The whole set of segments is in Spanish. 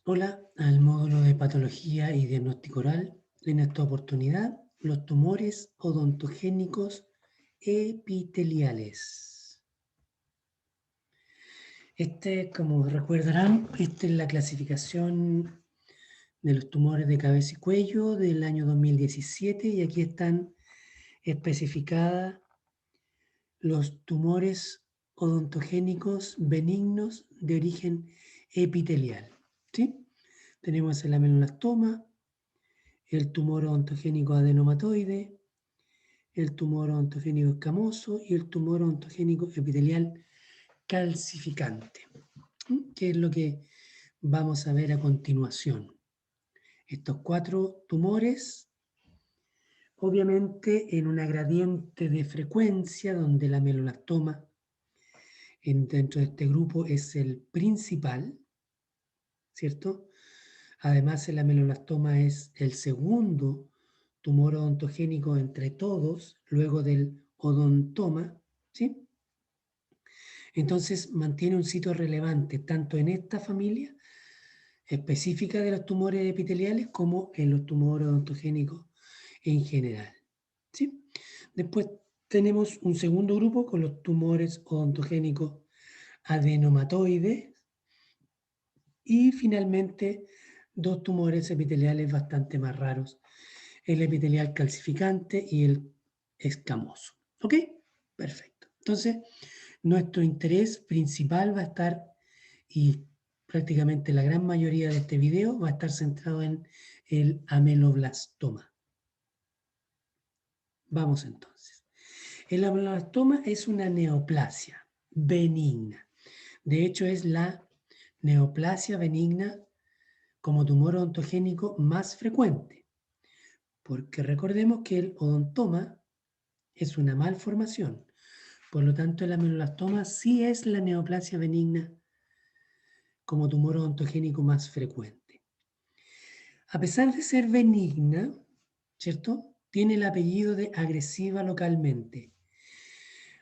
Hola al módulo de patología y diagnóstico oral. En esta oportunidad, los tumores odontogénicos epiteliales. Como recordarán, esta es la clasificación de los tumores de cabeza y cuello del año 2017 y aquí están especificadas los tumores odontogénicos benignos de origen epitelial. ¿Sí? Tenemos el ameloblastoma, el tumor odontogénico adenomatoide, el tumor odontogénico escamoso y el tumor odontogénico epitelial calcificante, que es lo que vamos a ver a continuación. Estos 4 tumores, obviamente en una gradiente de frecuencia donde el ameloblastoma dentro de este grupo es el principal, ¿cierto? Además, el ameloblastoma es el segundo tumor odontogénico entre todos, luego del odontoma, ¿sí? Entonces, mantiene un sitio relevante tanto en esta familia específica de los tumores epiteliales como en los tumores odontogénicos en general, ¿sí? Después tenemos un segundo grupo con los tumores odontogénicos adenomatoides y finalmente 2 tumores epiteliales bastante más raros, el epitelial calcificante y el escamoso. ¿Ok? Perfecto. Entonces, nuestro interés principal va a estar, y prácticamente la gran mayoría de este video va a estar centrado en el ameloblastoma. Vamos entonces. El ameloblastoma es una neoplasia benigna. De hecho, es la neoplasia benigna como tumor odontogénico más frecuente, porque recordemos que el odontoma es una malformación. Por lo tanto, el ameloblastoma sí es la neoplasia benigna como tumor odontogénico más frecuente. A pesar de ser benigna, ¿cierto? Tiene el apellido de agresiva localmente.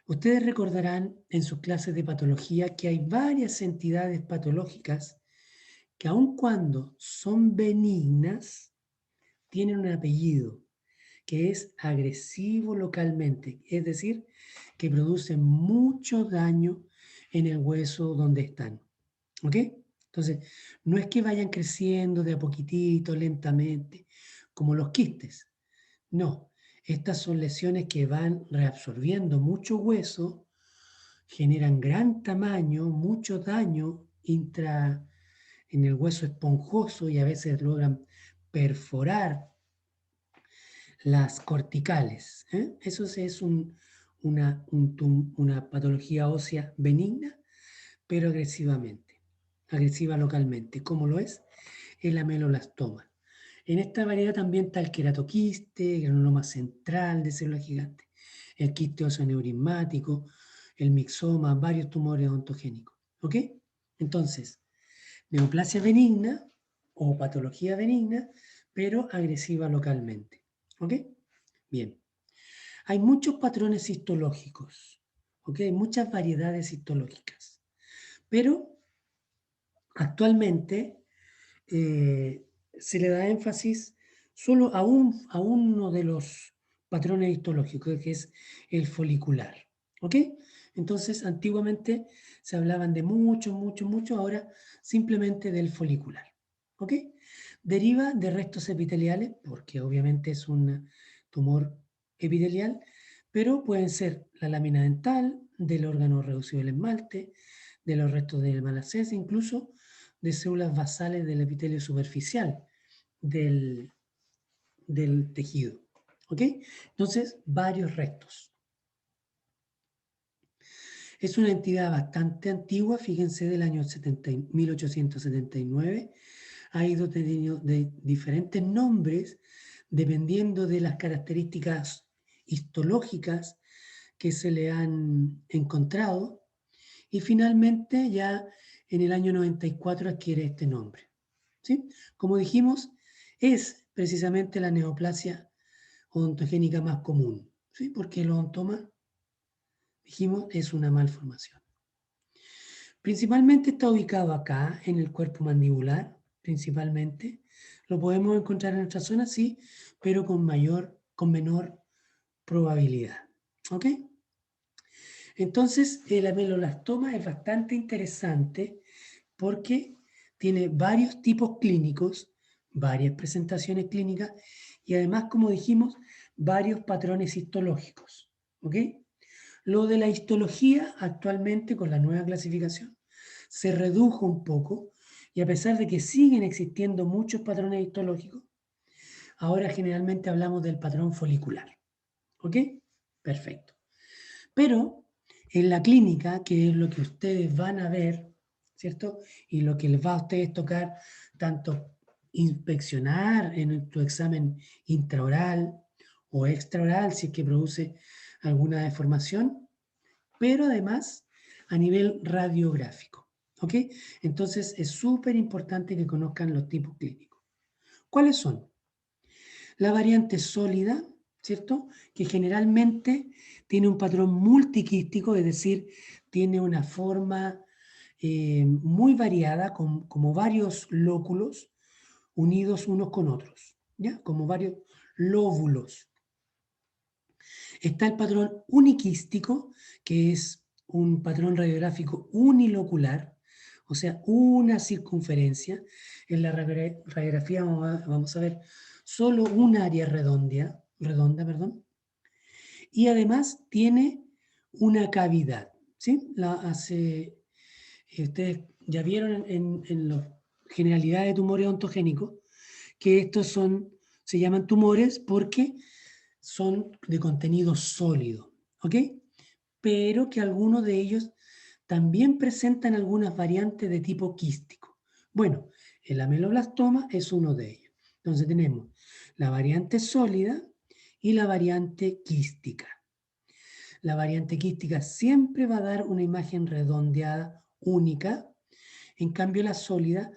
Ustedes recordarán en sus clases de patología que hay varias entidades patológicas que aun cuando son benignas, tienen un apellido que es agresivo localmente, es decir, que producen mucho daño en el hueso donde están. ¿Ok? Entonces, no es que vayan creciendo de a poquitito, lentamente, como los quistes. No, estas son lesiones que van reabsorbiendo mucho hueso, generan gran tamaño, mucho daño en el hueso esponjoso y a veces logran perforar las corticales. Eso es una patología ósea benigna, pero agresiva localmente, como lo es el ameloblastoma. En esta variedad también está el queratoquiste, granuloma central de célula gigante, el quiste óseo neurismático, el mixoma, varios tumores odontogénicos. ¿Ok? Entonces, neoplasia benigna o patología benigna, pero agresiva localmente. ¿Ok? Bien. Hay muchos patrones histológicos, ¿ok? Muchas variedades histológicas, pero actualmente se le da énfasis solo a uno de los patrones histológicos, que es el folicular, ¿ok? Entonces, antiguamente se hablaban de mucho, ahora simplemente del folicular, ¿ok? Deriva de restos epiteliales, porque obviamente es un tumor epitelial, pero pueden ser la lámina dental, del órgano reducido del esmalte, de los restos del malacés, incluso de células basales del epitelio superficial del, del tejido. ¿Ok? Entonces, varios restos. Es una entidad bastante antigua, fíjense, del año 1879. Ha ido teniendo de diferentes nombres dependiendo de las características histológicas que se le han encontrado. Y finalmente, ya en el año 94 adquiere este nombre. ¿Sí? Como dijimos, es precisamente la neoplasia odontogénica más común, ¿sí? Porque el odontoma, dijimos, es una malformación. Principalmente está ubicado acá, en el cuerpo mandibular, principalmente. Lo podemos encontrar en nuestra zona, sí, pero con menor probabilidad. ¿Ok? Entonces, el ameloblastoma es bastante interesante porque tiene varios tipos clínicos, varias presentaciones clínicas y además, como dijimos, varios patrones histológicos. ¿Ok? Lo de la histología actualmente con la nueva clasificación se redujo un poco y a pesar de que siguen existiendo muchos patrones histológicos, ahora generalmente hablamos del patrón folicular. ¿Ok? Perfecto. Pero en la clínica, que es lo que ustedes van a ver, ¿cierto? Y lo que les va a ustedes tocar, tanto inspeccionar en tu examen intraoral o extraoral, si es que produce alguna deformación, pero además a nivel radiográfico, ¿ok? Entonces es súper importante que conozcan los tipos clínicos. ¿Cuáles son? La variante sólida, ¿cierto? Que generalmente tiene un patrón multiquístico, es decir, tiene una forma muy variada, como varios lóculos unidos unos con otros, ¿ya? Como varios lóbulos. Está el patrón uniquístico, que es un patrón radiográfico unilocular, o sea, una circunferencia. En la radiografía vamos a ver solo un área redonda, perdón, y además tiene una cavidad, ¿sí? Ustedes ya vieron en las generalidades de tumores ontogénicos que se llaman tumores porque son de contenido sólido, ¿ok? Pero que algunos de ellos también presentan algunas variantes de tipo quístico. Bueno, el ameloblastoma es uno de ellos. Entonces tenemos la variante sólida y la variante quística. La variante quística siempre va a dar una imagen redondeada única, en cambio la sólida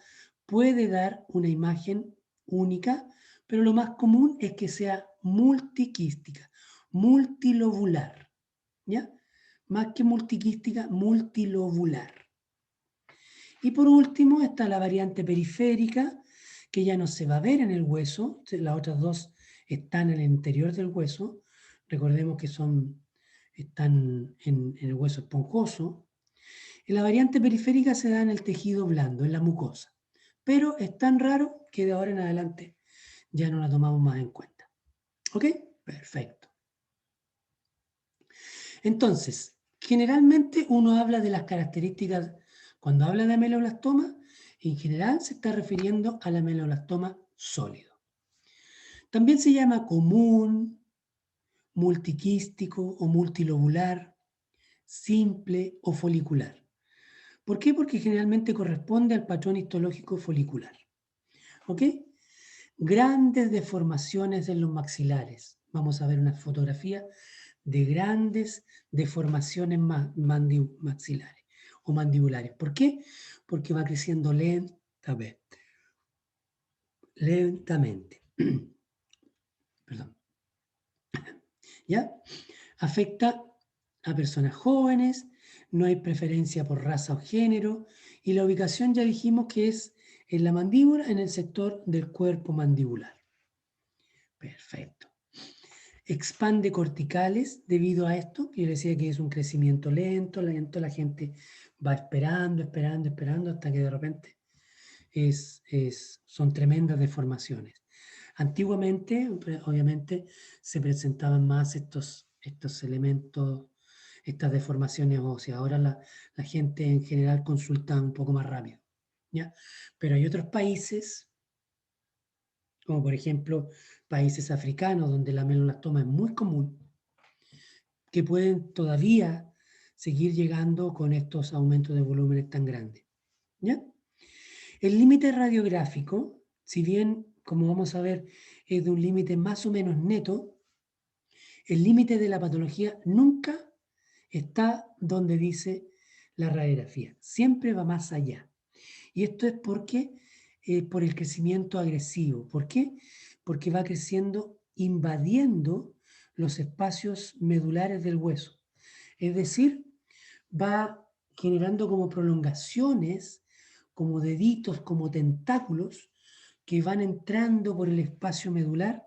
puede dar una imagen única, pero lo más común es que sea multiquística, multilobular, ¿ya? Más que multiquística, multilobular. Y por último está la variante periférica, que ya no se va a ver en el hueso, las otras dos están en el interior del hueso, recordemos que están en el hueso esponjoso, y la variante periférica se da en el tejido blando, en la mucosa, pero es tan raro que de ahora en adelante ya no la tomamos más en cuenta. ¿Ok? Perfecto. Entonces, generalmente uno habla de las características, cuando habla de ameloblastoma, en general se está refiriendo al ameloblastoma sólido. También se llama común, multiquístico o multilobular, simple o folicular. ¿Por qué? Porque generalmente corresponde al patrón histológico folicular. ¿Ok? Grandes deformaciones en los maxilares. Vamos a ver una fotografía de grandes deformaciones maxilares o mandibulares. ¿Por qué? Porque va creciendo lentamente. Lentamente. Perdón. ¿Ya? Afecta a personas jóvenes, no hay preferencia por raza o género, y la ubicación ya dijimos que es en la mandíbula, en el sector del cuerpo mandibular. Perfecto. Expande corticales debido a esto, que yo decía que es un crecimiento lento, la gente va esperando, hasta que de repente son tremendas deformaciones. Antiguamente, obviamente, se presentaban más estos elementos, estas deformaciones óseas. Ahora la gente en general consulta un poco más rápido, ¿ya? Pero hay otros países, como por ejemplo países africanos, donde la ameloblastoma es muy común, que pueden todavía seguir llegando con estos aumentos de volúmenes tan grandes, ¿ya? El límite radiográfico, si bien, como vamos a ver, es de un límite más o menos neto, el límite de la patología nunca está donde dice la radiografía, siempre va más allá. Y esto es por el crecimiento agresivo. ¿Por qué? Porque va creciendo invadiendo los espacios medulares del hueso. Es decir, va generando como prolongaciones, como deditos, como tentáculos que van entrando por el espacio medular.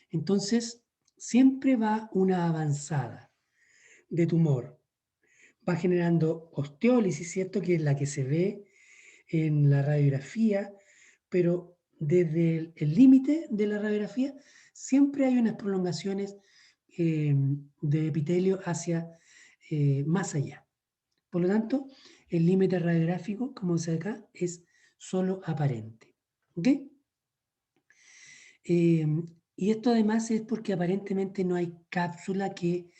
Entonces, siempre va una avanzada de tumor. Va generando osteólisis, ¿cierto? Que es la que se ve en la radiografía, pero desde el límite de la radiografía siempre hay unas prolongaciones de epitelio hacia más allá. Por lo tanto, el límite radiográfico, como se ve acá, es solo aparente. ¿Ok? Y esto además es porque aparentemente no hay cápsula que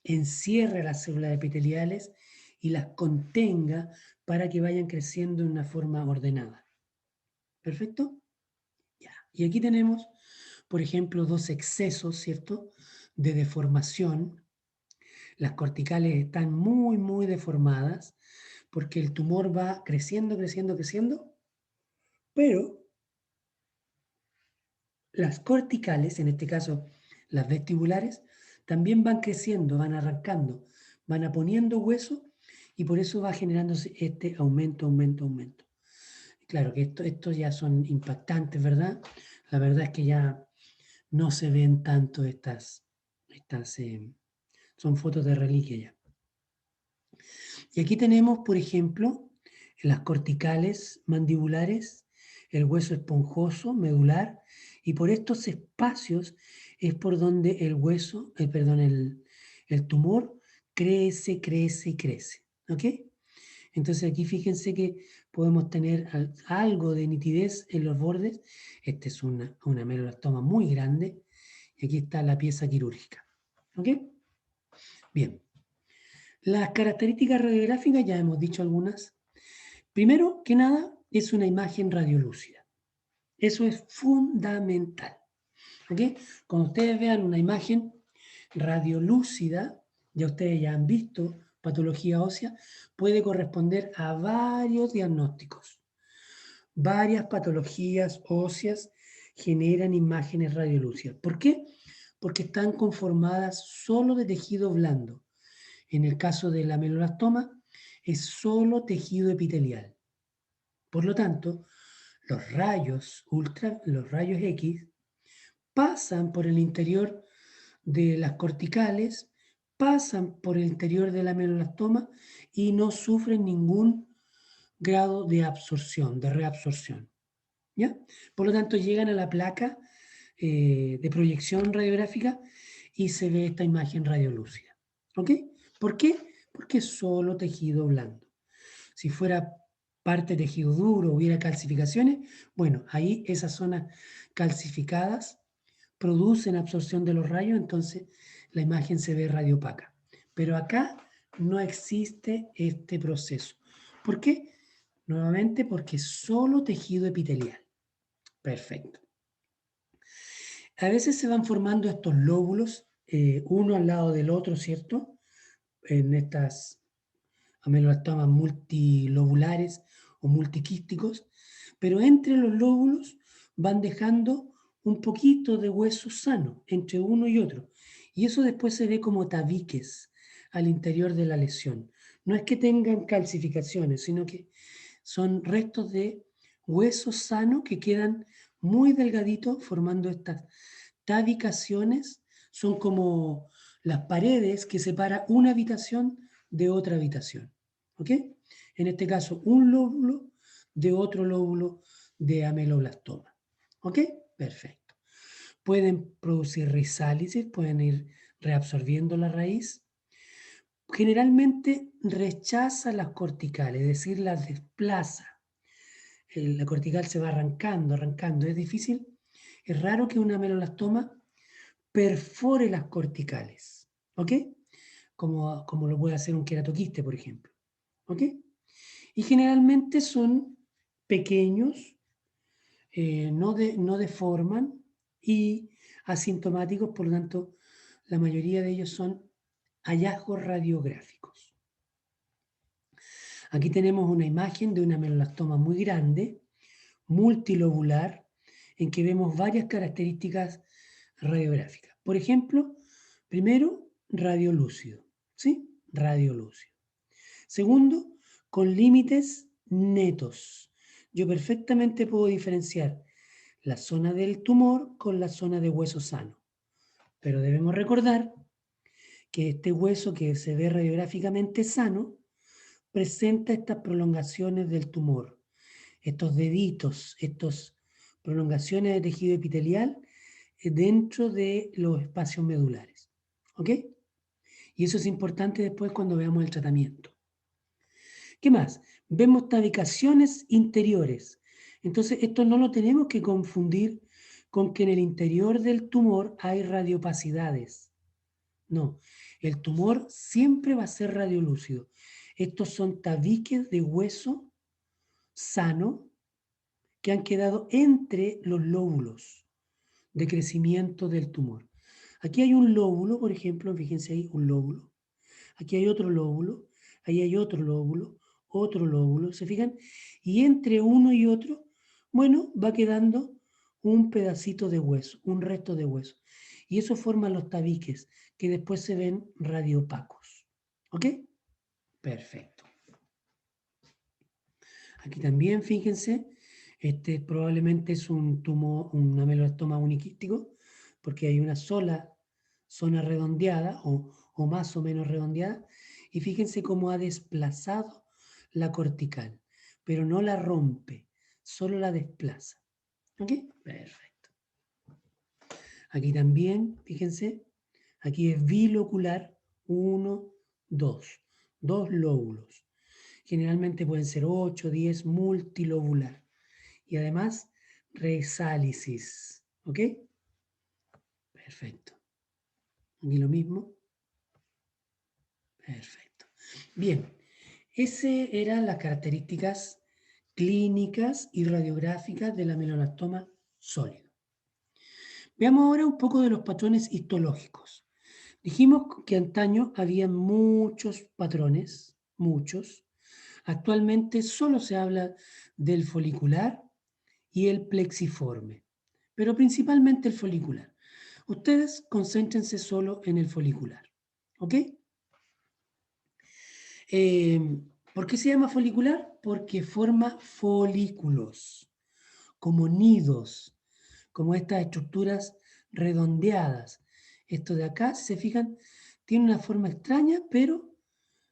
encierre las células epiteliales y las contenga para que vayan creciendo de una forma ordenada. ¿Perfecto? Ya. Y aquí tenemos, por ejemplo, dos excesos, ¿cierto?, de deformación. Las corticales están muy, muy deformadas porque el tumor va creciendo, creciendo, creciendo, pero las corticales, en este caso las vestibulares, también van creciendo, van arrancando, van poniendo hueso y por eso va generándose este aumento, aumento, aumento. Claro que estos ya son impactantes, ¿verdad? La verdad es que ya no se ven tanto son fotos de reliquia ya. Y aquí tenemos, por ejemplo, las corticales mandibulares, el hueso esponjoso, medular, y por estos espacios es por donde el hueso, perdón, el tumor crece, crece y crece. ¿Ok? Entonces aquí fíjense que podemos tener algo de nitidez en los bordes. Esta es una melanoblastoma muy grande. Y aquí está la pieza quirúrgica. ¿Ok? Bien. Las características radiográficas ya hemos dicho algunas. Primero que nada, es una imagen radiolúcida. Eso es fundamental. ¿Ok? Cuando ustedes vean una imagen radiolúcida, ya ustedes ya han visto patología ósea, puede corresponder a varios diagnósticos. Varias patologías óseas generan imágenes radiolúcidas. ¿Por qué? Porque están conformadas solo de tejido blando. En el caso de la melanoblastoma, es solo tejido epitelial. Por lo tanto, los rayos ultra, los rayos X, pasan por el interior de las corticales, pasan por el interior de la melanoblastoma y no sufren ningún grado de absorción, de reabsorción. ¿Ya? Por lo tanto, llegan a la placa de proyección radiográfica y se ve esta imagen radiolúcida. ¿Ok? ¿Por qué? Porque es solo tejido blando. Si fuera parte de tejido duro, hubiera calcificaciones, bueno, ahí esas zonas calcificadas producen absorción de los rayos, entonces la imagen se ve radiopaca. Pero acá no existe este proceso. ¿Por qué? Nuevamente porque es solo tejido epitelial. Perfecto. A veces se van formando estos lóbulos, uno al lado del otro, ¿cierto? En estas ameloblastomas multilobulares o multiquísticos, pero entre los lóbulos van dejando un poquito de hueso sano entre uno y otro. Y eso después se ve como tabiques al interior de la lesión. No es que tengan calcificaciones, sino que son restos de hueso sano que quedan muy delgaditos formando estas tabicaciones. Son como las paredes que separan una habitación de otra habitación. ¿Ok? En este caso, un lóbulo de otro lóbulo de ameloblastoma. ¿Ok? Perfecto. Pueden producir rizálisis, pueden ir reabsorbiendo la raíz. Generalmente rechaza las corticales, es decir, las desplaza. La cortical se va arrancando, arrancando. Es difícil, es raro que una ameloblastoma perfore las corticales. ¿Ok? Como lo puede hacer un queratoquiste, por ejemplo. ¿Ok? Y generalmente son pequeños, no deforman y asintomáticos, por lo tanto, la mayoría de ellos son hallazgos radiográficos. Aquí tenemos una imagen de una melanoblastoma muy grande, multilobular, en que vemos varias características radiográficas. Por ejemplo, primero, radiolúcido, ¿sí? Radiolúcido. Segundo, con límites netos. Yo perfectamente puedo diferenciar la zona del tumor con la zona de hueso sano. Pero debemos recordar que este hueso que se ve radiográficamente sano presenta estas prolongaciones del tumor, estos deditos, estas prolongaciones de tejido epitelial dentro de los espacios medulares. ¿Ok? Y eso es importante después cuando veamos el tratamiento. ¿Qué más? Vemos tabicaciones interiores. Entonces, esto no lo tenemos que confundir con que en el interior del tumor hay radiopacidades. No, el tumor siempre va a ser radiolúcido. Estos son tabiques de hueso sano que han quedado entre los lóbulos de crecimiento del tumor. Aquí hay un lóbulo, por ejemplo, fíjense ahí, un lóbulo. Aquí hay otro lóbulo, ahí hay otro lóbulo, ¿se fijan? Y entre uno y otro, bueno, va quedando un pedacito de hueso, un resto de hueso. Y eso forma los tabiques, que después se ven radiopacos. ¿Ok? Perfecto. Aquí también, fíjense, este probablemente es un tumor, un ameloblastoma uniquístico, porque hay una sola zona redondeada o más o menos redondeada, y fíjense cómo ha desplazado la cortical, pero no la rompe, solo la desplaza. ¿Ok? Perfecto. Aquí también, fíjense, aquí es bilocular, 1, 2, dos lóbulos. Generalmente pueden ser 8, 10, multilobular. Y además, resálisis. ¿Ok? Perfecto. Aquí lo mismo. Perfecto. Bien, esas eran las características clínicas y radiográficas del ameloblastoma sólido. Veamos ahora un poco de los patrones histológicos. Dijimos que antaño había muchos patrones, muchos. Actualmente solo se habla del folicular y el plexiforme, pero principalmente el folicular. Ustedes concéntrense solo en el folicular, ¿ok? ¿Por qué se llama folicular? Porque forma folículos, como nidos, como estas estructuras redondeadas. Esto de acá, si se fijan, tiene una forma extraña, pero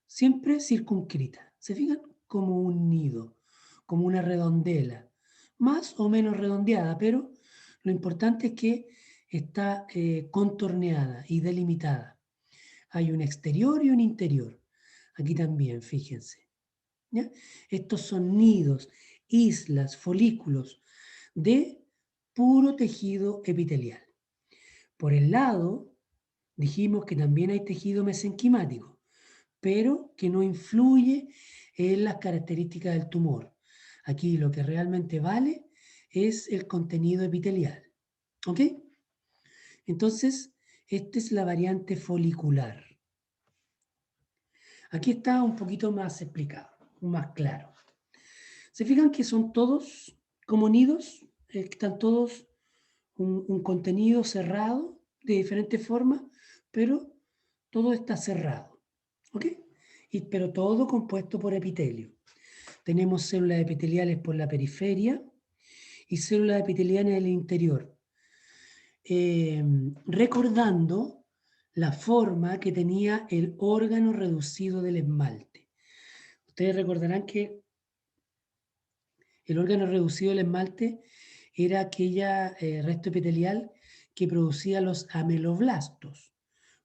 siempre circunscrita. ¿Se fijan? Como un nido, como una redondela, más o menos redondeada, pero lo importante es que está contorneada y delimitada. Hay un exterior y un interior. Aquí también, fíjense. ¿Ya? Estos son nidos, islas, folículos de puro tejido epitelial. Por el lado, dijimos que también hay tejido mesenquimático, pero que no influye en las características del tumor. Aquí lo que realmente vale es el contenido epitelial. ¿Ok? Entonces, esta es la variante folicular. Aquí está un poquito más explicado, más claro. ¿Se fijan que son todos como nidos? Están todos un contenido cerrado de diferentes formas, pero todo está cerrado. ¿Ok? Pero todo compuesto por epitelio. Tenemos células epiteliales por la periferia y células epiteliales en el interior. Recordando la forma que tenía el órgano reducido del esmalte. Ustedes recordarán que el órgano reducido del esmalte era aquella resto epitelial que producía los ameloblastos.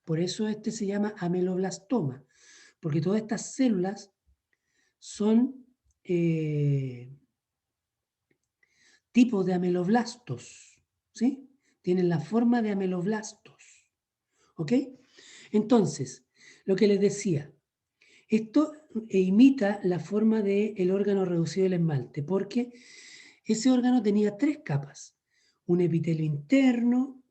Por eso este se llama ameloblastoma, porque todas estas células son tipos de ameloblastos, ¿sí? Tienen la forma de ameloblastos, ¿ok? Entonces, lo que les decía, esto imita la forma del órgano reducido del esmalte, porque ese órgano tenía tres capas, un epitelio interno,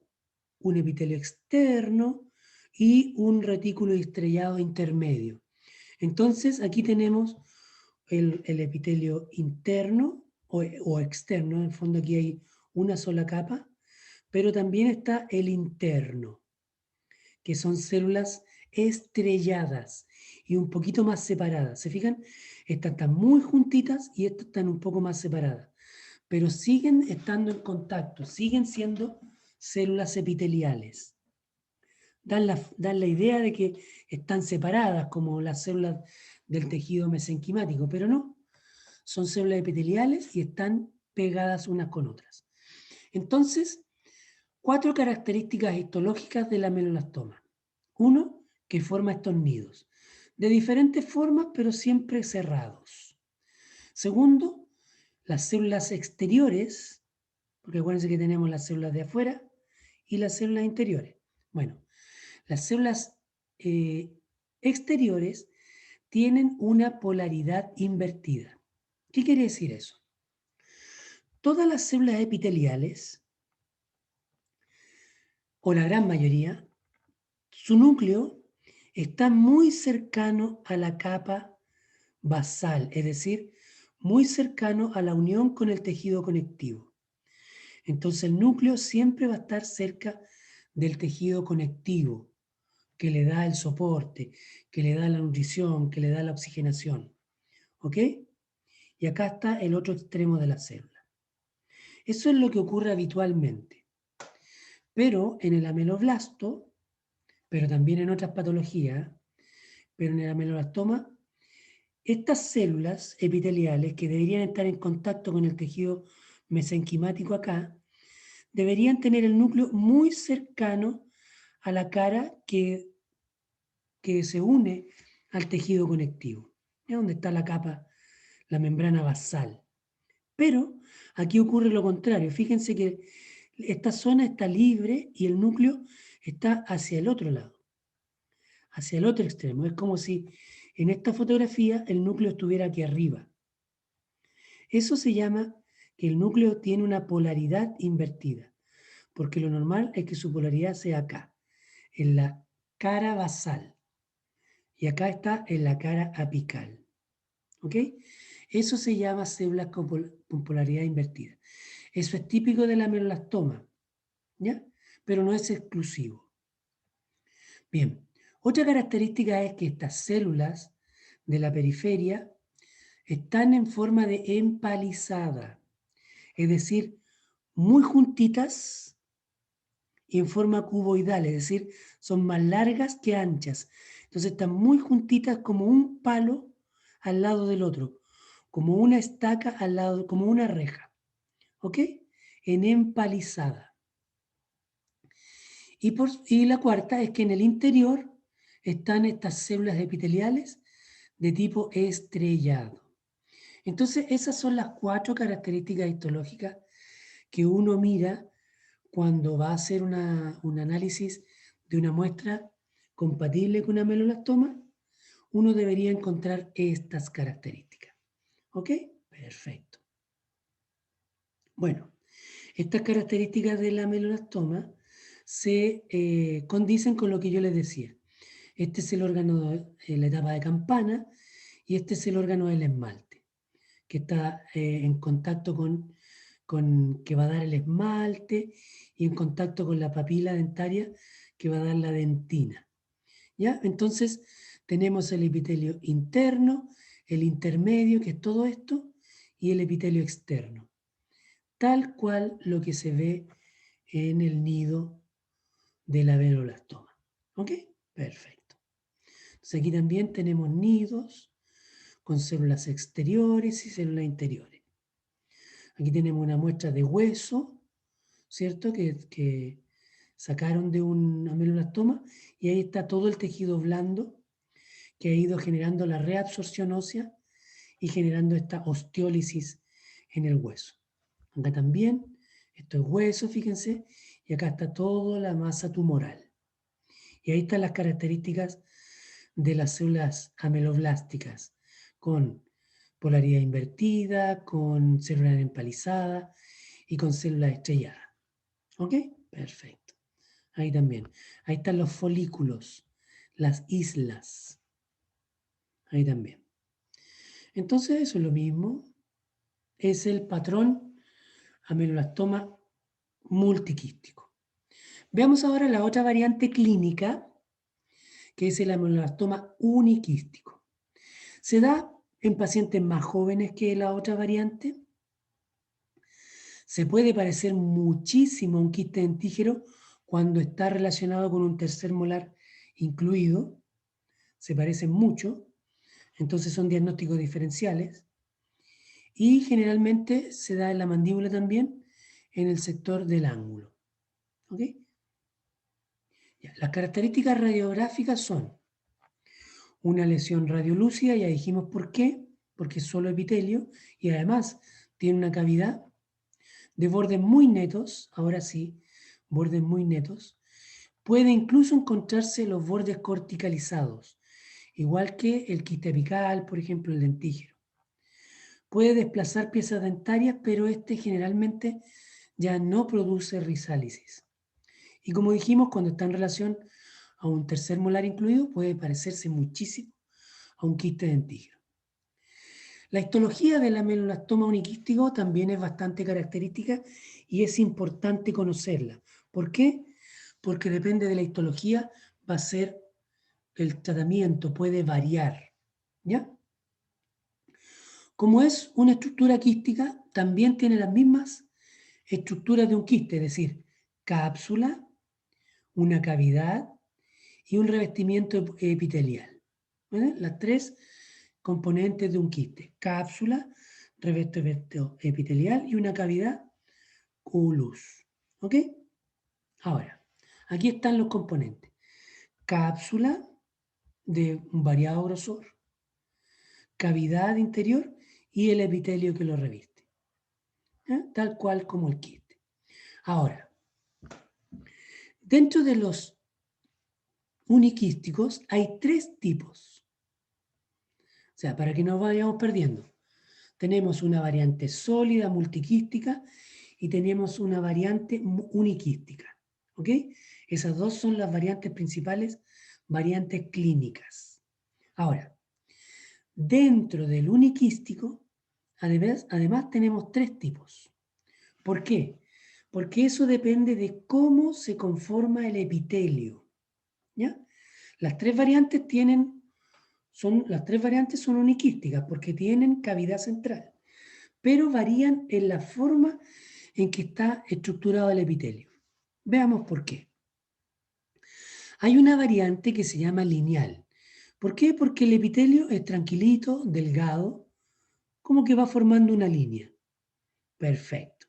un epitelio externo y un retículo estrellado intermedio. Entonces, aquí tenemos el epitelio interno o externo, en el fondo aquí hay una sola capa, pero también está el interno, que son células estrelladas y un poquito más separadas. ¿Se fijan? Estas están muy juntitas y estas están un poco más separadas, pero siguen estando en contacto, siguen siendo células epiteliales. Dan la idea de que están separadas como las células del tejido mesenquimático, pero no, son células epiteliales y están pegadas unas con otras. Entonces, 4 características histológicas del ameloblastoma. Uno, que forma estos nidos, de diferentes formas, pero siempre cerrados. Segundo, las células exteriores, porque acuérdense que tenemos las células de afuera y las células interiores. Bueno, las células exteriores tienen una polaridad invertida. ¿Qué quiere decir eso? Todas las células epiteliales, o la gran mayoría, su núcleo está muy cercano a la capa basal, es decir, muy cercano a la unión con el tejido conectivo. Entonces el núcleo siempre va a estar cerca del tejido conectivo, que le da el soporte, que le da la nutrición, que le da la oxigenación. ¿Ok? Y acá está el otro extremo de la célula. Eso es lo que ocurre habitualmente. Pero en el ameloblasto, pero también en otras patologías, pero en el ameloblastoma, estas células epiteliales que deberían estar en contacto con el tejido mesenquimático acá, deberían tener el núcleo muy cercano a la cara que se une al tejido conectivo. Es donde está la capa, la membrana basal. Pero aquí ocurre lo contrario. Fíjense que esta zona está libre y el núcleo está hacia el otro lado, hacia el otro extremo. Es como si en esta fotografía el núcleo estuviera aquí arriba. Eso se llama que el núcleo tiene una polaridad invertida, porque lo normal es que su polaridad sea acá, en la cara basal, y acá está en la cara apical. ¿Ok? Eso se llama células con polaridad invertida. Eso es típico del ameloblastoma, ¿ya? Pero no es exclusivo. Bien, otra característica es que estas células de la periferia están en forma de empalizada, es decir, muy juntitas y en forma cuboidal, es decir, son más largas que anchas. Entonces están muy juntitas como un palo al lado del otro, como una estaca al lado, como una reja. ¿Ok? En empalizada. Y la cuarta es que en el interior están estas células epiteliales de tipo estrellado. Entonces, esas son las 4 características histológicas que uno mira cuando va a hacer un análisis de una muestra compatible con un ameloblastoma. Uno debería encontrar estas características. ¿Ok? Perfecto. Bueno, estas características del ameloblastoma se condicen con lo que yo les decía. Este es el órgano de la etapa de campana y este es el órgano del esmalte, que está en contacto que va a dar el esmalte y en contacto con la papila dentaria que va a dar la dentina. ¿Ya? Entonces tenemos el epitelio interno, el intermedio, que es todo esto, y el epitelio externo, tal cual lo que se ve en el nido del ameloblastoma. ¿Ok? Perfecto. Entonces aquí también tenemos nidos con células exteriores y células interiores. Aquí tenemos una muestra de hueso, ¿cierto? Que sacaron de un ameloblastoma y ahí está todo el tejido blando que ha ido generando la reabsorción ósea y generando esta osteólisis en el hueso. Acá también, esto es hueso, fíjense, y acá está toda la masa tumoral. Y ahí están las características de las células ameloblásticas, con polaridad invertida, con células empalizadas y con células estrelladas. ¿Ok? Perfecto. Ahí también. Ahí están los folículos, las islas. Ahí también. Entonces eso es lo mismo. Es el patrón ameloblastoma multiquístico. Veamos ahora la otra variante clínica, que es el ameloblastoma uniquístico. Se da En pacientes más jóvenes que la otra variante, se puede parecer muchísimo a un quiste dentígero cuando está relacionado con un tercer molar incluido, se parecen mucho, entonces son diagnósticos diferenciales, y generalmente se da en la mandíbula también, en el sector del ángulo. ¿Ok? Ya, las características radiográficas son una lesión radiolúcida, ya dijimos por qué, porque es solo epitelio, y además tiene una cavidad de bordes muy netos, ahora sí, bordes muy netos. Puede incluso encontrarse los bordes corticalizados, igual que el quiste apical, por ejemplo, el dentígero. Puede desplazar piezas dentarias, pero este generalmente ya no produce rizálisis. Y como dijimos, cuando está en relación a un tercer molar incluido, puede parecerse muchísimo a un quiste dentígero. La histología del ameloblastoma uniquístico también es bastante característica y es importante conocerla. ¿Por qué? Porque depende de la histología, va a ser el tratamiento, puede variar. ¿Ya? Como es una estructura quística, también tiene las mismas estructuras de un quiste, es decir, cápsula, una cavidad y un revestimiento epitelial. ¿Vale? Las tres componentes de un quiste: cápsula, revestimiento epitelial y una cavidad culus. ¿Ok? Ahora, aquí están los componentes: cápsula de un variado grosor, cavidad interior y el epitelio que lo reviste. Tal cual como el quiste. Ahora, dentro de los uniquísticos hay tres tipos. O sea, para que no vayamos perdiendo. Tenemos una variante sólida multiquística y tenemos una variante uniquística. ¿Ok? Esas dos son las variantes principales, variantes clínicas. Ahora, dentro del uniquístico, además tenemos tres tipos. ¿Por qué? Porque eso depende de cómo se conforma el epitelio. ¿Ya? Las tres variantes son uniquísticas porque tienen cavidad central, pero varían en la forma en que está estructurado el epitelio. Veamos por qué. Hay una variante que se llama lineal. ¿Por qué? Porque el epitelio es tranquilito, delgado, como que va formando una línea. Perfecto.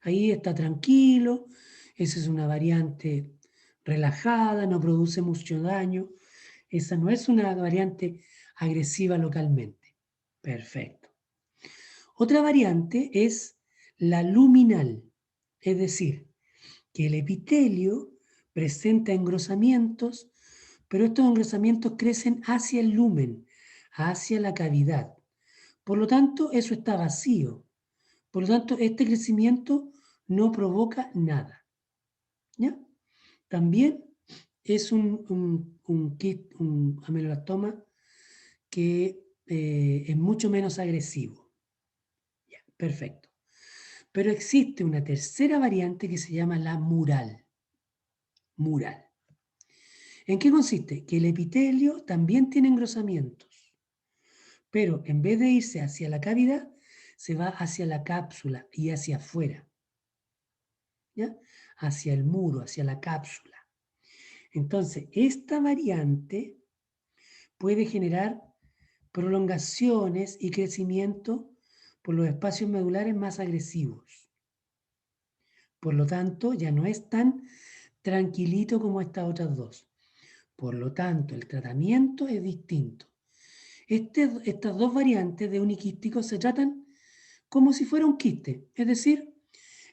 Ahí está tranquilo, esa es una variante relajada, no produce mucho daño. Esa no es una variante agresiva localmente. Perfecto. Otra variante es la luminal, es decir, que el epitelio presenta engrosamientos, pero estos engrosamientos crecen hacia el lumen, hacia la cavidad. Por lo tanto, eso está vacío. Por lo tanto, este crecimiento no provoca nada. ¿Ya? También es un ameloblastoma que es mucho menos agresivo. Ya, perfecto. Pero existe una tercera variante que se llama la mural. Mural. ¿En qué consiste? Que el epitelio también tiene engrosamientos, pero en vez de irse hacia la cavidad, se va hacia la cápsula y hacia afuera. ¿Ya? Hacia el muro, hacia la cápsula. Entonces, esta variante puede generar prolongaciones y crecimiento por los espacios medulares más agresivos. Por lo tanto, ya no es tan tranquilito como estas otras dos. Por lo tanto, el tratamiento es distinto. Estas dos variantes de uniquístico se tratan como si fuera un quiste, es decir,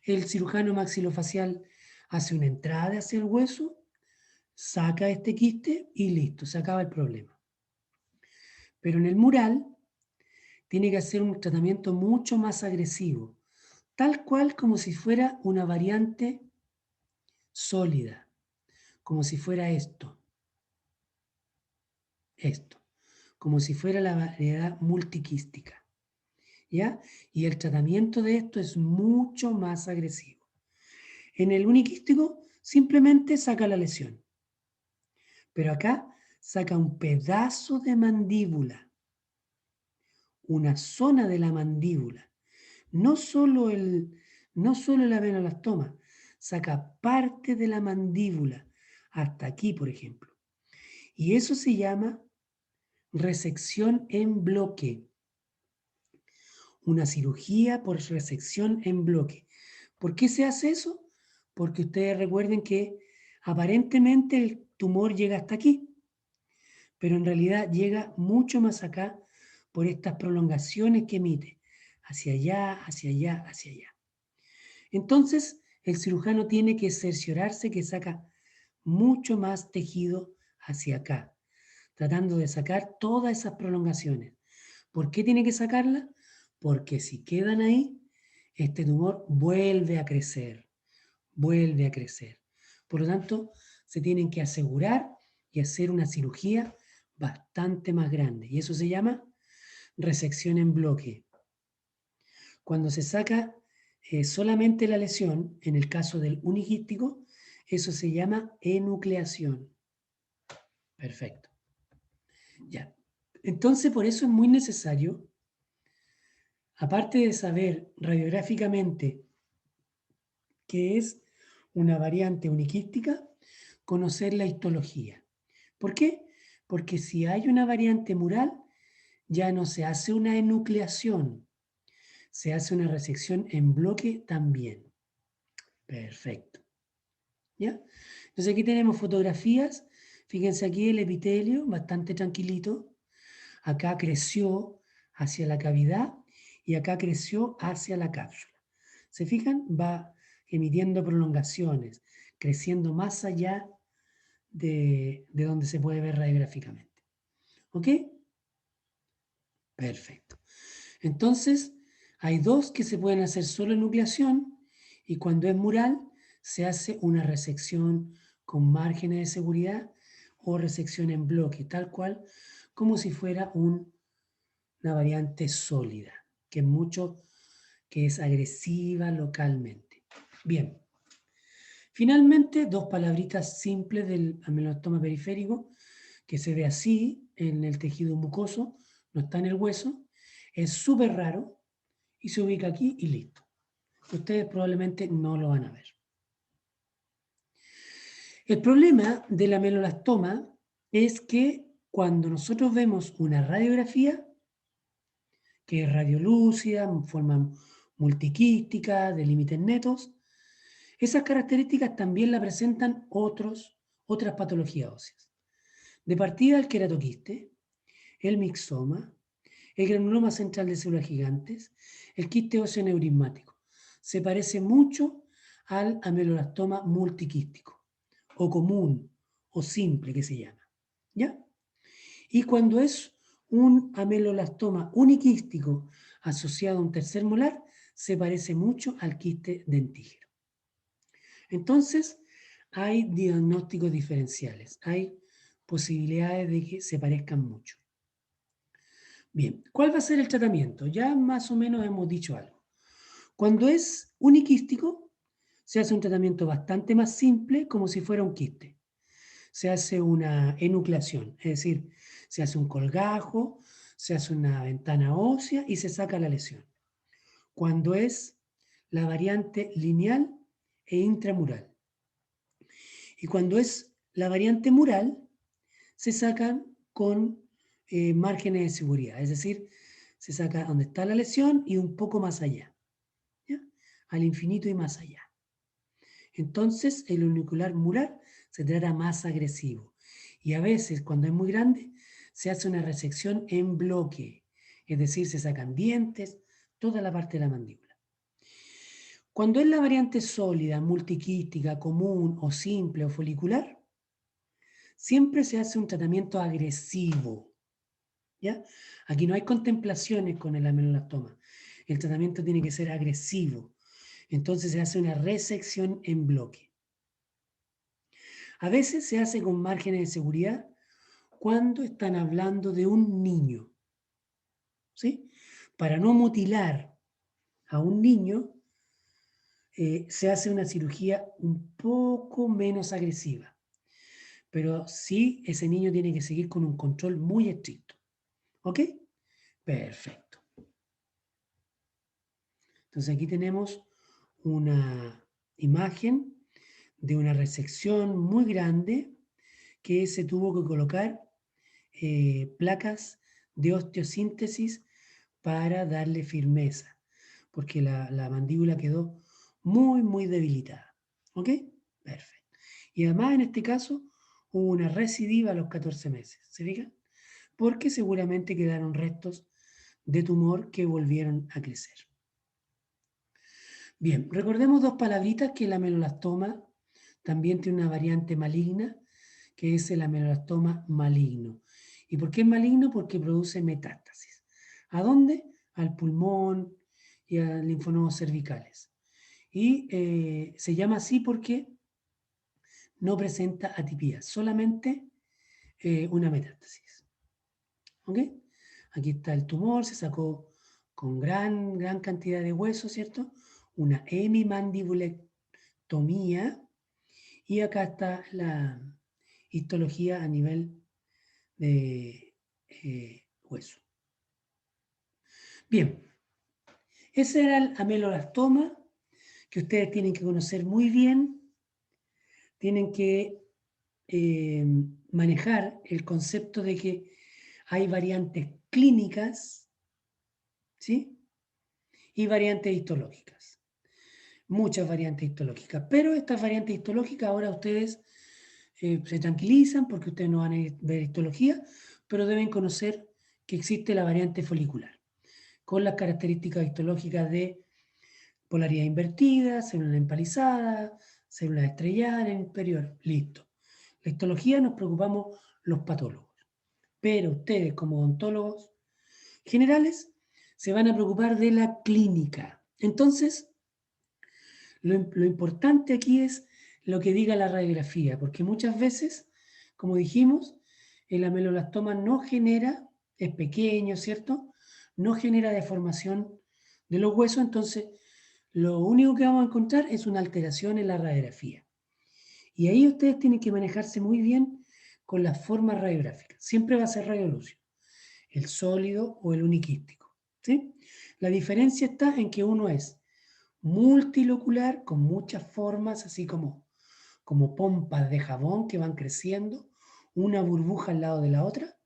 el cirujano maxilofacial hace una entrada hacia el hueso, saca este quiste y listo, se acaba el problema. Pero en el mural tiene que hacer un tratamiento mucho más agresivo, tal cual como si fuera una variante sólida, como si fuera esto, como si fuera la variedad multiquística, ¿ya? Y el tratamiento de esto es mucho más agresivo. En el uniquístico simplemente saca la lesión, pero acá saca un pedazo de mandíbula, una zona de la mandíbula, no solo el ameloblastoma, saca parte de la mandíbula, hasta aquí, por ejemplo. Y eso se llama resección en bloque, una cirugía por resección en bloque. ¿Por qué se hace eso? Porque ustedes recuerden que aparentemente el tumor llega hasta aquí, pero en realidad llega mucho más acá por estas prolongaciones que emite, hacia allá, hacia allá, hacia allá. Entonces, el cirujano tiene que cerciorarse que saca mucho más tejido hacia acá, tratando de sacar todas esas prolongaciones. ¿Por qué tiene que sacarla? Porque si quedan ahí, este tumor vuelve a crecer, vuelve a crecer. Por lo tanto, se tienen que asegurar y hacer una cirugía bastante más grande. Y eso se llama resección en bloque. Cuando se saca solamente la lesión, en el caso del uniquístico, eso se llama enucleación. Perfecto. Ya. Entonces, por eso es muy necesario, aparte de saber radiográficamente qué es una variante uniquística, conocer la histología. ¿Por qué? Porque si hay una variante mural, ya no se hace una enucleación, se hace una resección en bloque también. Perfecto. ¿Ya? Entonces aquí tenemos fotografías. Fíjense aquí el epitelio, bastante tranquilito. Acá creció hacia la cavidad y acá creció hacia la cápsula. ¿Se fijan? Va emitiendo prolongaciones, creciendo más allá de donde se puede ver radiográficamente. ¿Ok? Perfecto. Entonces, hay dos que se pueden hacer solo en nucleación y cuando es mural se hace una resección con márgenes de seguridad o resección en bloque, tal cual como si fuera una variante sólida, que es agresiva localmente. Bien. Finalmente, dos palabritas simples del ameloblastoma periférico, que se ve así en el tejido mucoso, no está en el hueso, es súper raro y se ubica aquí y listo. Ustedes probablemente no lo van a ver. El problema del ameloblastoma es que cuando nosotros vemos una radiografía, que es radiolúcida, en forma multiquística, de límites netos, esas características también la presentan otras patologías óseas. De partida el queratoquiste, el mixoma, el granuloma central de células gigantes, el quiste óseo neurismático. Se parece mucho al ameloblastoma multiquístico, o común, o simple que se llama. ¿Ya? Y cuando es un ameloblastoma uniquístico asociado a un tercer molar, se parece mucho al quiste dentígeno. Entonces, hay diagnósticos diferenciales, hay posibilidades de que se parezcan mucho. Bien, ¿cuál va a ser el tratamiento? Ya más o menos hemos dicho algo. Cuando es uniquístico, se hace un tratamiento bastante más simple, como si fuera un quiste. Se hace una enucleación, es decir, se hace un colgajo, se hace una ventana ósea y se saca la lesión. Cuando es la variante lineal e intramural. Y cuando es la variante mural, se sacan con márgenes de seguridad, es decir, se saca donde está la lesión y un poco más allá, ¿ya? Al infinito y más allá. Entonces, el unicular mural se trata más agresivo. Y a veces, cuando es muy grande, se hace una resección en bloque, es decir, se sacan dientes, toda la parte de la mandíbula. Cuando es la variante sólida, multiquística, común o simple o folicular, siempre se hace un tratamiento agresivo. ¿Ya? Aquí no hay contemplaciones con el ameloblastoma. El tratamiento tiene que ser agresivo. Entonces se hace una resección en bloque. A veces se hace con márgenes de seguridad cuando están hablando de un niño. ¿Sí? Para no mutilar a un niño, se hace una cirugía un poco menos agresiva. Pero sí, ese niño tiene que seguir con un control muy estricto. ¿Ok? Perfecto. Entonces aquí tenemos una imagen de una resección muy grande que se tuvo que colocar placas de osteosíntesis para darle firmeza, porque la mandíbula quedó muy, muy debilitada. ¿Ok? Perfecto. Y además en este caso hubo una recidiva a los 14 meses, ¿se fijan? Porque seguramente quedaron restos de tumor que volvieron a crecer. Bien, recordemos dos palabritas, que el ameloblastoma también tiene una variante maligna, que es el ameloblastoma maligno. ¿Y por qué es maligno? Porque produce metástasis. ¿A dónde? Al pulmón y a linfonodos cervicales. Y se llama así porque no presenta atipía, solamente una metástasis. ¿Ok? Aquí está el tumor, se sacó con gran cantidad de hueso, ¿cierto? Una hemimandibulectomía, y acá está la histología a nivel de hueso. Bien, ese era el ameloblastoma, que ustedes tienen que conocer muy bien, tienen que manejar el concepto de que hay variantes clínicas, ¿sí? Y variantes histológicas. Muchas variantes histológicas, pero estas variantes histológicas ahora ustedes se tranquilizan porque ustedes no van a ver histología, pero deben conocer que existe la variante folicular, con las características histológicas de polaridad invertida, célula empalizada, células estrelladas en el inferior, listo. La histología nos preocupamos los patólogos, pero ustedes como odontólogos generales se van a preocupar de la clínica. Entonces, lo importante aquí es lo que diga la radiografía, porque muchas veces, como dijimos, el ameloblastoma no genera, es pequeño, ¿cierto? No genera deformación de los huesos, entonces lo único que vamos a encontrar es una alteración en la radiografía. Y ahí ustedes tienen que manejarse muy bien con las formas radiográficas. Siempre va a ser radiolúcido, el sólido o el uniquístico, ¿sí? La diferencia está en que uno es multilocular, con muchas formas, así como pompas de jabón que van creciendo, una burbuja al lado de la otra,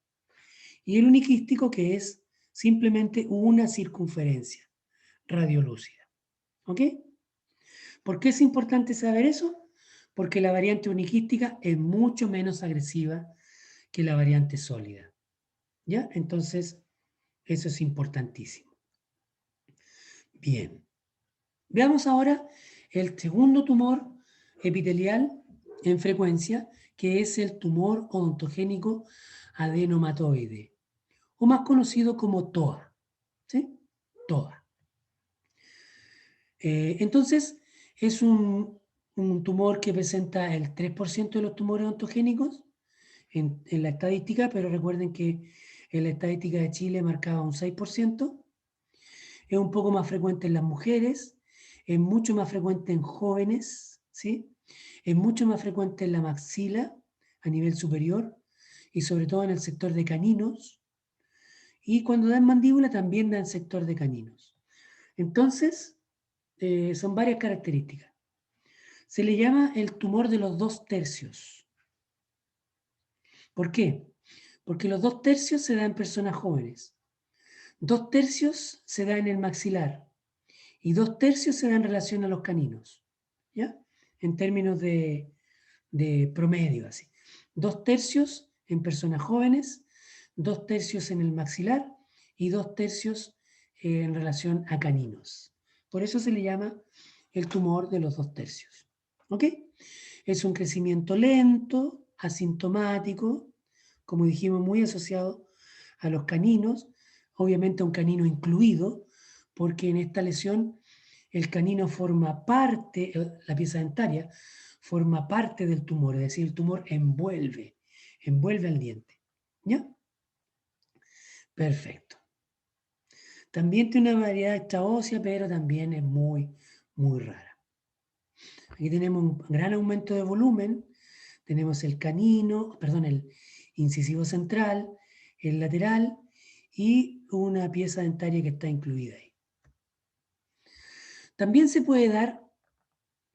y el uniquístico, que es simplemente una circunferencia radiolúcida. ¿Ok? ¿Por qué es importante saber eso? Porque la variante uniquística es mucho menos agresiva que la variante sólida. ¿Ya? Entonces, eso es importantísimo. Bien. Veamos ahora el segundo tumor epitelial en frecuencia, que es el tumor odontogénico adenomatoide, o más conocido como TOA. ¿Sí? TOA. Entonces, es un tumor que presenta el 3% de los tumores odontogénicos en la estadística, pero recuerden que en la estadística de Chile marcaba un 6%. Es un poco más frecuente en las mujeres, es mucho más frecuente en jóvenes, ¿sí? Es mucho más frecuente en la maxila a nivel superior y sobre todo en el sector de caninos. Y cuando da en mandíbula también da en sector de caninos. Entonces, son varias características. Se le llama el tumor de los 2 tercios. ¿Por qué? Porque los 2 tercios se dan en personas jóvenes. 2 tercios se da en el maxilar. Y 2 tercios se da en relación a los caninos, ¿ya? En términos de promedio, así. 2 tercios en personas jóvenes, 2 tercios en el maxilar y 2 tercios en relación a caninos. Por eso se le llama el tumor de los 2 tercios. ¿Ok? Es un crecimiento lento, asintomático, como dijimos, muy asociado a los caninos, obviamente a un canino incluido, porque en esta lesión el canino forma parte, la pieza dentaria forma parte del tumor, es decir, el tumor envuelve al diente. ¿Ya? Perfecto. También tiene una variedad extraósea, pero también es muy rara. Aquí tenemos un gran aumento de volumen, tenemos el canino, perdón, el incisivo central, el lateral y una pieza dentaria que está incluida ahí. También se puede dar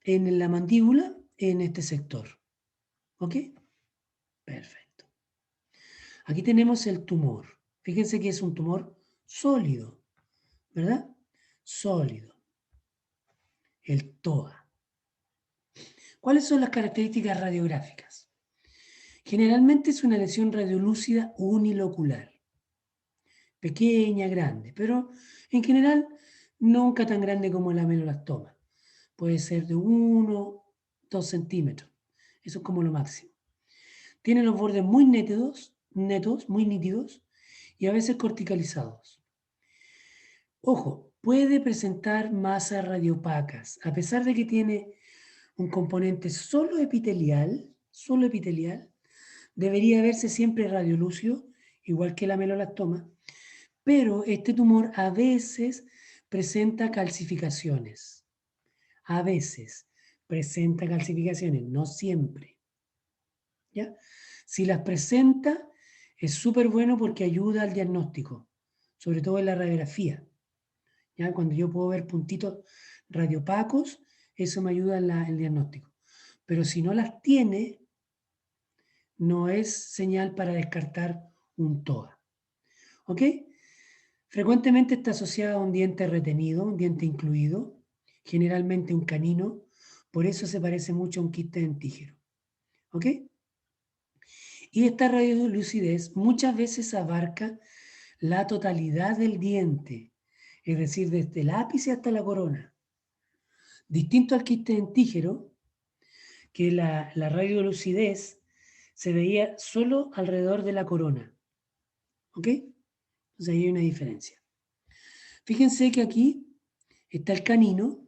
en la mandíbula, en este sector. ¿Ok? Perfecto. Aquí tenemos el tumor. Fíjense que es un tumor sólido, ¿verdad? Sólido. El TOA. ¿Cuáles son las características radiográficas? Generalmente es una lesión radiolúcida unilocular. Pequeña, grande, pero en general nunca tan grande como la ameloblastoma. Puede ser de 1, 2 centímetros. Eso es como lo máximo. Tiene los bordes muy netos, muy nítidos y a veces corticalizados. Ojo, puede presentar masas radiopacas, a pesar de que tiene un componente solo epitelial, debería verse siempre radiolúcido, igual que la ameloblastoma, pero este tumor a veces presenta calcificaciones. A veces presenta calcificaciones, no siempre. ¿Ya? Si las presenta, es súper bueno porque ayuda al diagnóstico, sobre todo en la radiografía. ¿Ya? Cuando yo puedo ver puntitos radiopacos, eso me ayuda en el diagnóstico. Pero si no las tiene, no es señal para descartar un TOA. ¿Ok? Frecuentemente está asociada a un diente retenido, un diente incluido, generalmente un canino, por eso se parece mucho a un quiste dentígero. ¿Ok? Y esta radiolucidez muchas veces abarca la totalidad del diente, es decir, desde el ápice hasta la corona. Distinto al quiste dentígero, que la radiolucidez se veía solo alrededor de la corona. ¿Ok? Entonces ahí hay una diferencia. Fíjense que aquí está el canino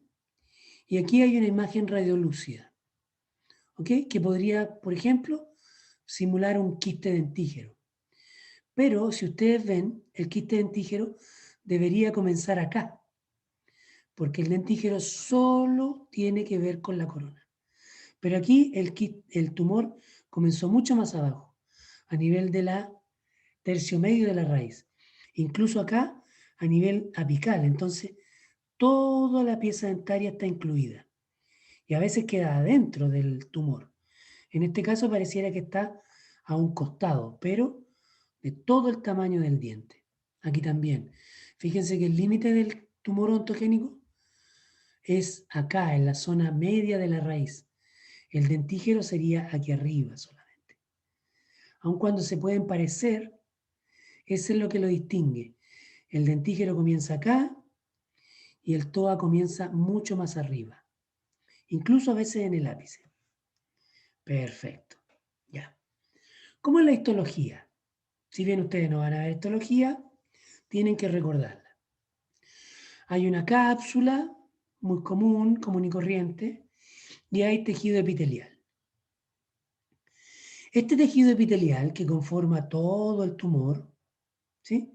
y aquí hay una imagen radiolúcida. ¿Ok? Que podría, por ejemplo, simular un quiste dentígero. Pero si ustedes ven, el quiste dentígero debería comenzar acá, porque el dentígero solo tiene que ver con la corona. Pero aquí el tumor comenzó mucho más abajo, a nivel de la tercio medio de la raíz. Incluso acá, a nivel apical. Entonces, toda la pieza dentaria está incluida. Y a veces queda adentro del tumor. En este caso pareciera que está a un costado, pero de todo el tamaño del diente. Aquí también. Fíjense que el límite del tumor ontogénico es acá, en la zona media de la raíz. El dentígero sería aquí arriba solamente. Aun cuando se pueden parecer, eso es lo que lo distingue. El dentígero comienza acá y el TOA comienza mucho más arriba. Incluso a veces en el ápice. Perfecto. Ya. ¿Cómo es la histología? Si bien ustedes no van a ver histología, tienen que recordarla. Hay una cápsula muy común y corriente, y hay tejido epitelial. Este tejido epitelial que conforma todo el tumor, ¿sí?,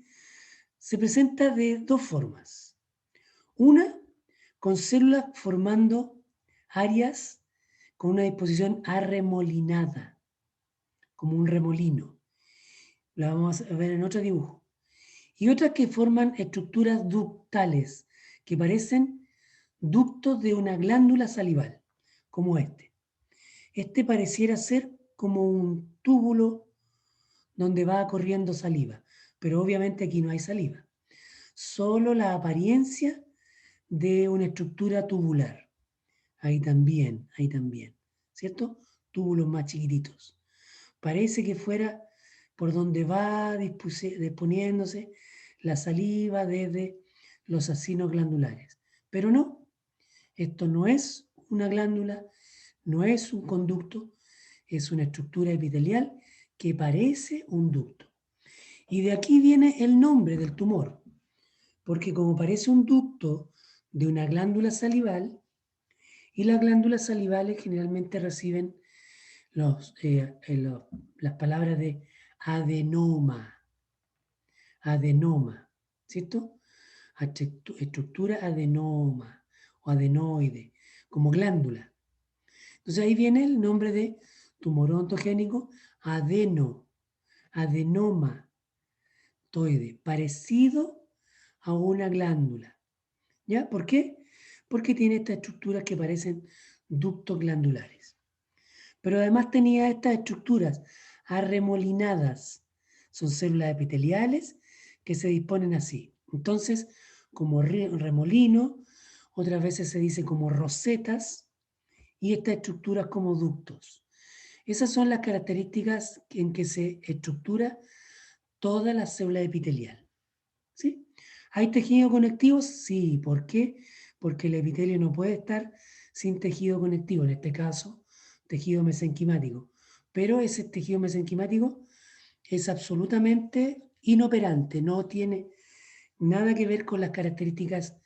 se presenta de dos formas. Una, con células formando áreas con una disposición arremolinada, como un remolino. La vamos a ver en otro dibujo. Y otras que forman estructuras ductales, que parecen ductos de una glándula salival, como este. Este pareciera ser como un túbulo donde va corriendo saliva, pero obviamente aquí no hay saliva. Solo la apariencia de una estructura tubular. Ahí también, ¿cierto? Túbulos más chiquititos. Parece que fuera por donde va disponiéndose la saliva desde los acinos glandulares. Pero no, esto no es una glándula, no es un conducto, es una estructura epitelial que parece un ducto. Y de aquí viene el nombre del tumor, porque como parece un ducto de una glándula salival, y las glándulas salivales generalmente reciben las palabras de adenoma, ¿cierto? Estructura adenoma o adenoide, como glándula. Entonces ahí viene el nombre de tumor ontogénico adenoma, parecido a una glándula. ¿Ya? ¿Por qué? porque tiene estas estructuras que parecen ductos glandulares. Pero además tenía estas estructuras arremolinadas. Son células epiteliales que se disponen así. Entonces, como remolino, otras veces se dice como rosetas, y estas estructuras como ductos. Esas son las características en que se estructura toda la célula epitelial. ¿Sí? ¿Hay tejido conectivo? Sí. ¿Por qué? Porque el epitelio no puede estar sin tejido conectivo, en este caso, tejido mesenquimático. Pero ese tejido mesenquimático es absolutamente inoperante, no tiene nada que ver con las características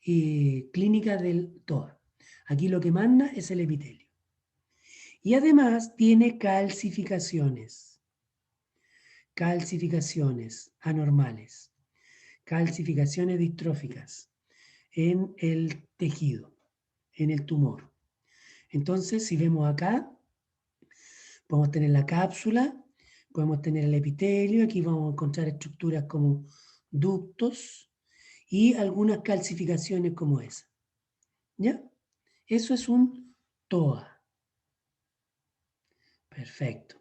clínicas del TOA. Aquí lo que manda es el epitelio. Y además tiene calcificaciones anormales, calcificaciones distróficas en el tejido, en el tumor. Entonces, si vemos acá, podemos tener la cápsula, podemos tener el epitelio, aquí vamos a encontrar estructuras como ductos y algunas calcificaciones como esa. ¿Ya? Eso es un TOA. Perfecto.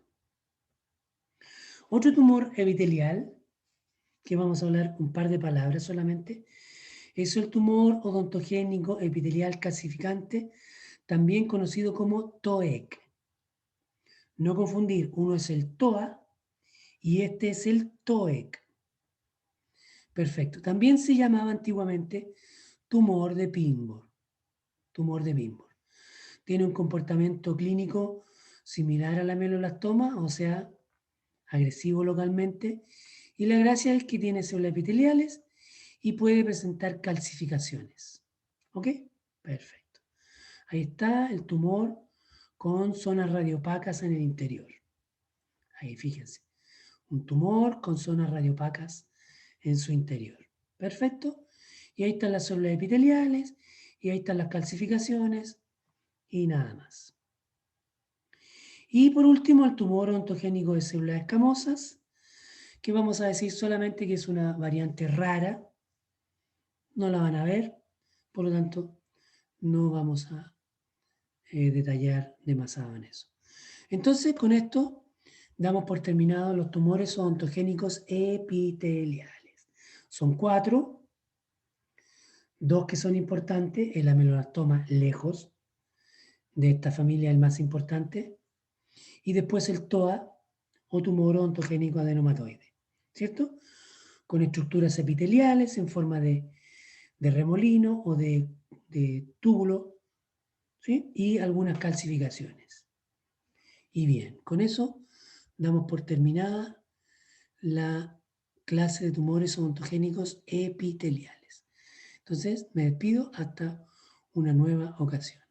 Otro tumor epitelial, que vamos a hablar un par de palabras solamente, es el tumor odontogénico epitelial calcificante, también conocido como TOEC. No confundir, uno es el TOA y este es el TOEC. Perfecto. También se llamaba antiguamente tumor de Pinborg. Tumor de Pinborg. Tiene un comportamiento clínico similar a la mieloblastoma, o sea, agresivo localmente, y la gracia es que tiene células epiteliales y puede presentar calcificaciones. ¿Ok? Perfecto. Ahí está el tumor con zonas radiopacas en el interior. Ahí fíjense, un tumor con zonas radiopacas en su interior. Perfecto. Y ahí están las células epiteliales, y ahí están las calcificaciones, y nada más. Y por último, el tumor ontogénico de células escamosas, que vamos a decir solamente que es una variante rara, no la van a ver, por lo tanto, no vamos a detallar demasiado en eso. Entonces, con esto damos por terminados los tumores odontogénicos epiteliales. Son 4, 2 que son importantes, el ameloblastoma lejos de esta familia, el más importante, y después el TOA o tumor odontogénico adenomatoide, ¿cierto? Con estructuras epiteliales en forma de remolino o de túbulo, ¿sí? Y algunas calcificaciones. Y bien, con eso damos por terminada la clase de tumores odontogénicos epiteliales. Entonces, me despido hasta una nueva ocasión.